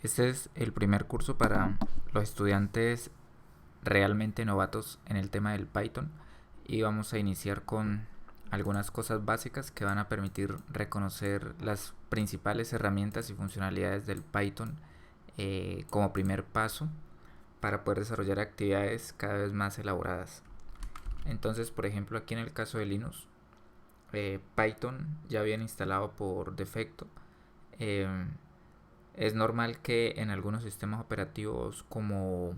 Este es el primer curso para los estudiantes realmente novatos en el tema del Python y vamos a iniciar con algunas cosas básicas que van a permitir reconocer las principales herramientas y funcionalidades del Python como primer paso para poder desarrollar actividades cada vez más elaboradas. Entonces, por ejemplo, aquí en el caso de Linux, Python ya viene instalado por defecto. Eh, es normal que en algunos sistemas operativos como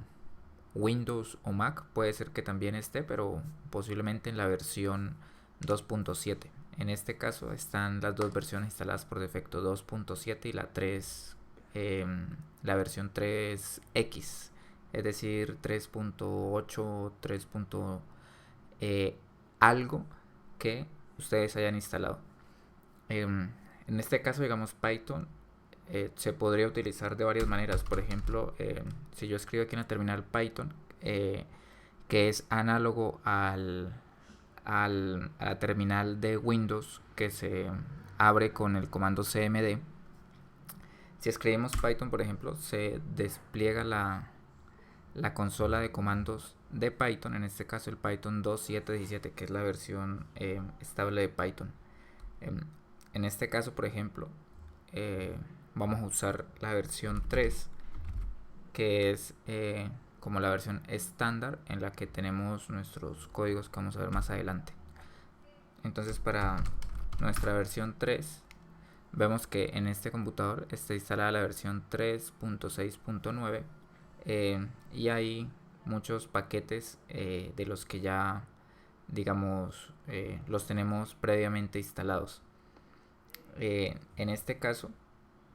Windows o Mac puede ser que también esté, pero posiblemente en la versión 2.7. En este caso están las dos versiones instaladas por defecto, 2.7 y la 3, la versión 3X, es decir, 3.8, 3. Algo que ustedes hayan instalado. En este caso, digamos, Python se podría utilizar de varias maneras. Por ejemplo, si yo escribo aquí en la terminal Python, que es análogo a la terminal de Windows que se abre con el comando cmd. Si escribimos Python, por ejemplo, se despliega la consola de comandos de Python, en este caso el Python 2.7.17, que es la versión estable de Python. En este caso, por ejemplo, vamos a usar la versión 3, que es como la versión estándar en la que tenemos nuestros códigos que vamos a ver más adelante. Entonces, para nuestra versión 3 vemos que en este computador está instalada la versión 3.6.9 y hay muchos paquetes de los que ya, digamos, los tenemos previamente instalados. En este caso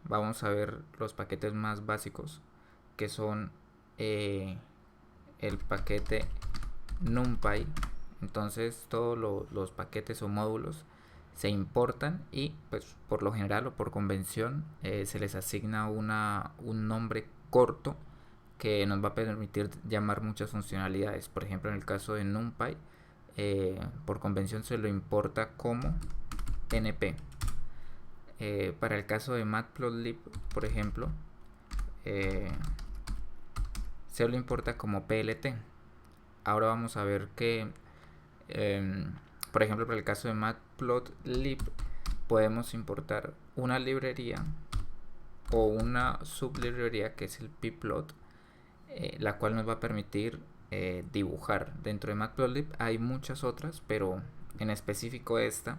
vamos a ver los paquetes más básicos, que son el paquete NumPy. Entonces todos los paquetes o módulos se importan y pues por lo general o por convención se les asigna un nombre corto que nos va a permitir llamar muchas funcionalidades. Por ejemplo, en el caso de NumPy, por convención se lo importa como np. Para el caso de Matplotlib, por ejemplo, se lo importa como plt. Ahora vamos a ver que por ejemplo, para el caso de Matplotlib podemos importar una librería o una sublibrería que es el pplot, la cual nos va a permitir dibujar. Dentro de Matplotlib hay muchas otras, pero en específico esta.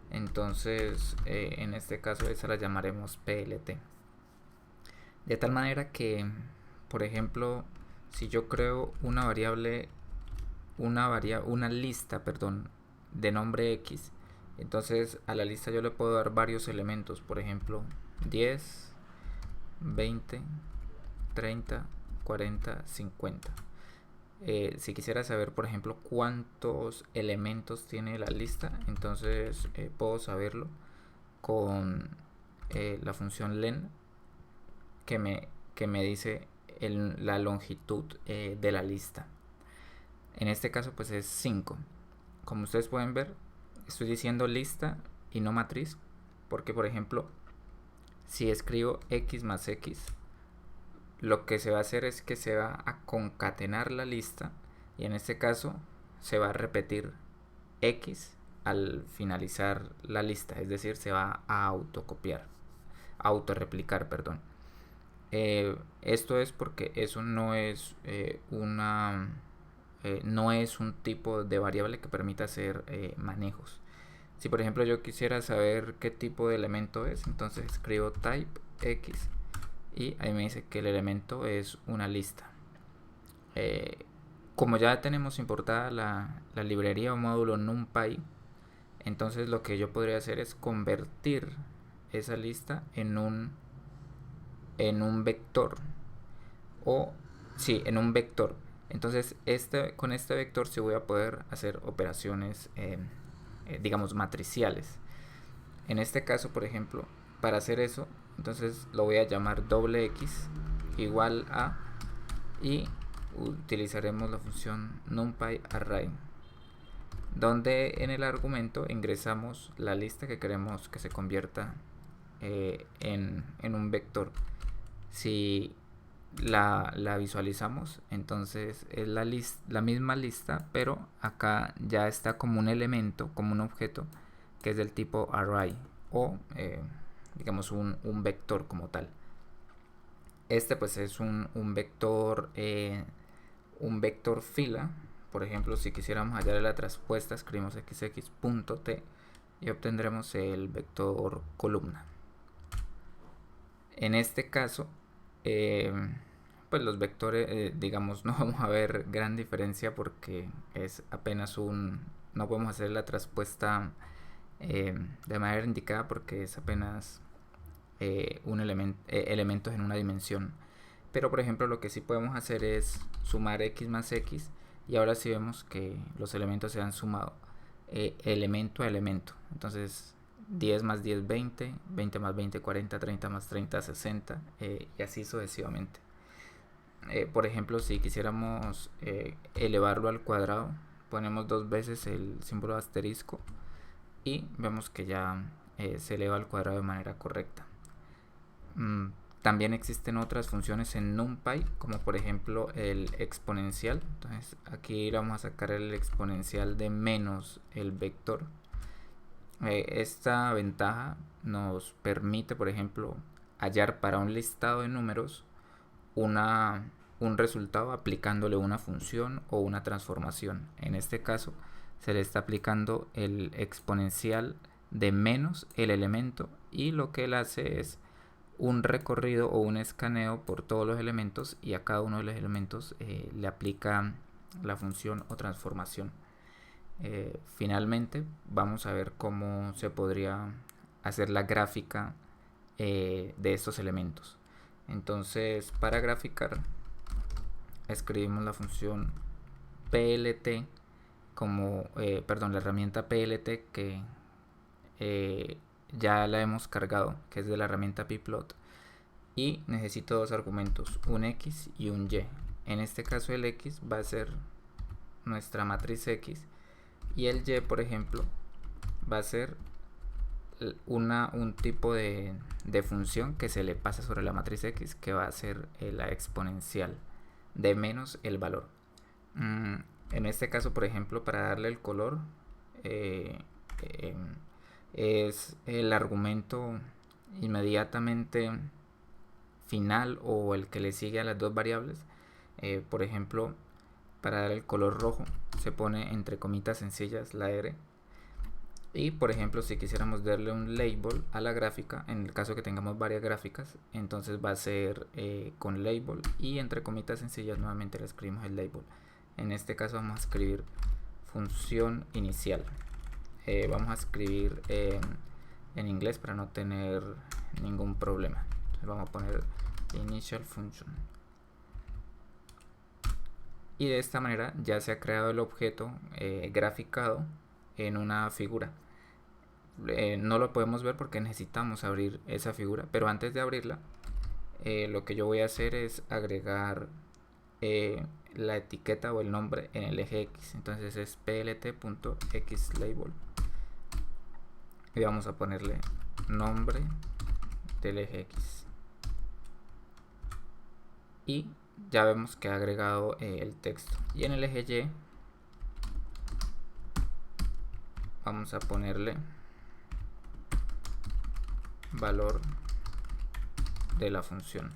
Entonces, en este caso esa la llamaremos plt. De tal manera que, por ejemplo, si yo creo una lista, de nombre X, entonces a la lista yo le puedo dar varios elementos, por ejemplo 10, 20, 30, 40, 50. Si quisiera saber, por ejemplo, cuántos elementos tiene la lista, entonces puedo saberlo con la función len, que me dice la longitud de la lista. En este caso pues es 5. Como ustedes pueden ver, estoy diciendo lista y no matriz, porque por ejemplo, si escribo x más x, lo que se va a hacer es que se va a concatenar la lista y en este caso se va a repetir x al finalizar la lista, es decir, se va a autorreplicar, perdón. Esto es porque eso no es no es un tipo de variable que permita hacer manejos. Si por ejemplo yo quisiera saber qué tipo de elemento es, entonces escribo type x y ahí me dice que el elemento es una lista. Como ya tenemos importada la librería o módulo NumPy, entonces lo que yo podría hacer es convertir esa lista en un vector, o sí, en un vector. Entonces con este vector sí voy a poder hacer operaciones digamos matriciales. En este caso, por ejemplo, para hacer eso, entonces lo voy a llamar doble x igual a, y utilizaremos la función numpy array, donde en el argumento ingresamos la lista que queremos que se convierta en un vector. Si la visualizamos, entonces es la misma lista, pero acá ya está como un elemento, como un objeto que es del tipo array o digamos un vector como tal. Este pues es un vector fila. Por ejemplo, si quisiéramos hallar la traspuesta, escribimos xx.t y obtendremos el vector columna. En este caso, pues los vectores, digamos, no vamos a ver gran diferencia porque es apenas no podemos hacer la traspuesta de manera indicada porque es apenas elementos en una dimensión. Pero por ejemplo lo que sí podemos hacer es sumar x más x, y ahora sí vemos que los elementos se han sumado elemento a elemento. Entonces 10 más 10 20, 20 más 20 40, 30 más 30 60, y así sucesivamente. Por ejemplo, si quisiéramos elevarlo al cuadrado, ponemos dos veces el símbolo de asterisco y vemos que ya se eleva al cuadrado de manera correcta. También existen otras funciones en NumPy, como por ejemplo el exponencial. Entonces aquí vamos a sacar el exponencial de menos el vector. Esta ventaja nos permite, por ejemplo, hallar para un listado de números un resultado aplicándole una función o una transformación. En este caso se le está aplicando el exponencial de menos el elemento, y lo que él hace es un recorrido o un escaneo por todos los elementos, y a cada uno de los elementos le aplica la función o transformación. Finalmente vamos a ver cómo se podría hacer la gráfica de estos elementos. Entonces, para graficar escribimos la función plt como la herramienta plt que ya la hemos cargado, que es de la herramienta pplot, y necesito dos argumentos, un x y un y. En este caso el x va a ser nuestra matriz x y el y, por ejemplo, va a ser un tipo de función que se le pasa sobre la matriz x, que va a ser la exponencial de menos el valor. En este caso, por ejemplo, para darle el color, es el argumento inmediatamente final o el que le sigue a las dos variables. Por ejemplo, para dar el color rojo se pone entre comitas sencillas la R. Y por ejemplo, si quisiéramos darle un label a la gráfica, en el caso que tengamos varias gráficas, entonces va a ser con label y entre comitas sencillas nuevamente le escribimos el label. En este caso vamos a escribir función inicial. Vamos a escribir en inglés para no tener ningún problema. Entonces vamos a poner initial function. Y de esta manera ya se ha creado el objeto graficado en una figura. No lo podemos ver porque necesitamos abrir esa figura, pero antes de abrirla lo que yo voy a hacer es agregar la etiqueta o el nombre en el eje X. Entonces es plt.xlabel y vamos a ponerle nombre del eje X, y ya vemos que ha agregado el texto. Y en el eje Y vamos a ponerle valor de la función.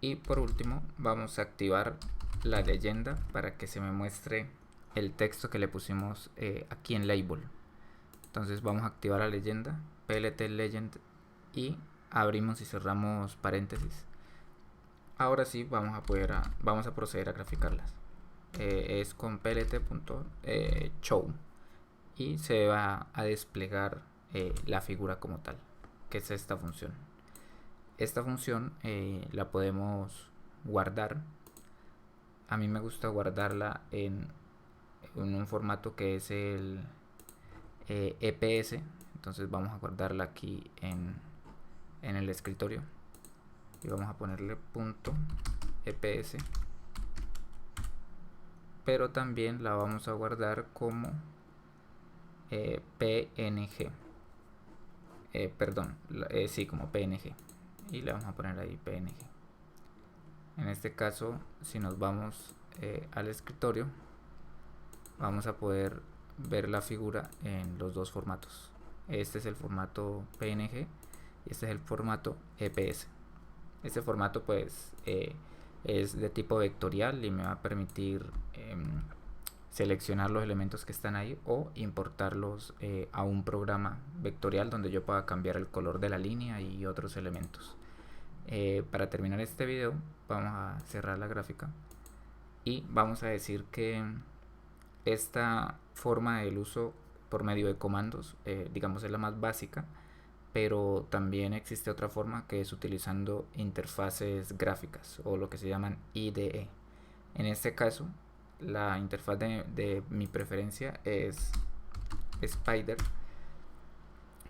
Y por último vamos a activar la leyenda para que se me muestre el texto que le pusimos aquí en label. Entonces vamos a activar la leyenda, plt legend, y abrimos y cerramos paréntesis. Ahora sí vamos a proceder a graficarlas. Es con plt.show y se va a desplegar la figura como tal, que es esta función. Esta función la podemos guardar. A mí me gusta guardarla en un formato que es el EPS. Entonces vamos a guardarla aquí en el escritorio y vamos a ponerle punto EPS, pero también la vamos a guardar como PNG, sí, como PNG. y le vamos a poner ahí PNG. En este caso, si nos vamos al escritorio, vamos a poder ver la figura en los dos formatos. Este es el formato PNG y este es el formato EPS. Este formato pues es de tipo vectorial y me va a permitir seleccionar los elementos que están ahí o importarlos a un programa vectorial donde yo pueda cambiar el color de la línea y otros elementos. Para terminar este video vamos a cerrar la gráfica y vamos a decir que esta forma del uso por medio de comandos digamos es la más básica, pero también existe otra forma que es utilizando interfaces gráficas o lo que se llaman IDE. En este caso la interfaz de mi preferencia es Spyder,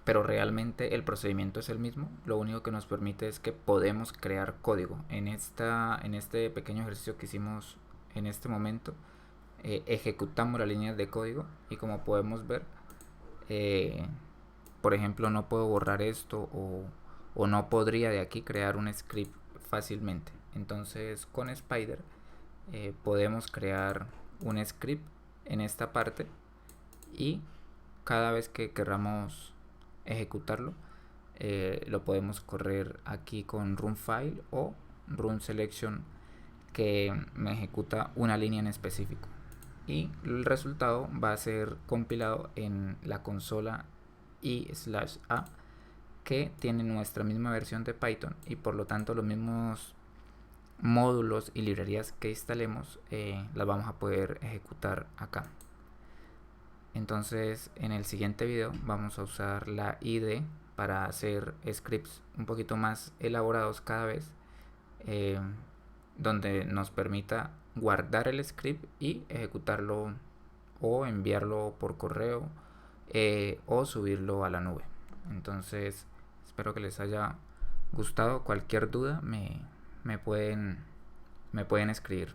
pero realmente el procedimiento es el mismo. Lo único que nos permite es que podemos crear código. En este pequeño ejercicio que hicimos en este momento, ejecutamos las líneas de código y como podemos ver, por ejemplo, no puedo borrar esto o no podría de aquí crear un script fácilmente. Entonces con Spyder podemos crear un script en esta parte y cada vez que queramos ejecutarlo lo podemos correr aquí con run file o run selection, que me ejecuta una línea en específico y el resultado va a ser compilado en la consola i/a, que tiene nuestra misma versión de Python y por lo tanto los mismos módulos y librerías que instalemos las vamos a poder ejecutar acá. Entonces en el siguiente video vamos a usar la IDE para hacer scripts un poquito más elaborados cada vez, donde nos permita guardar el script y ejecutarlo o enviarlo por correo o subirlo a la nube. Entonces espero que les haya gustado. Cualquier duda me pueden escribir.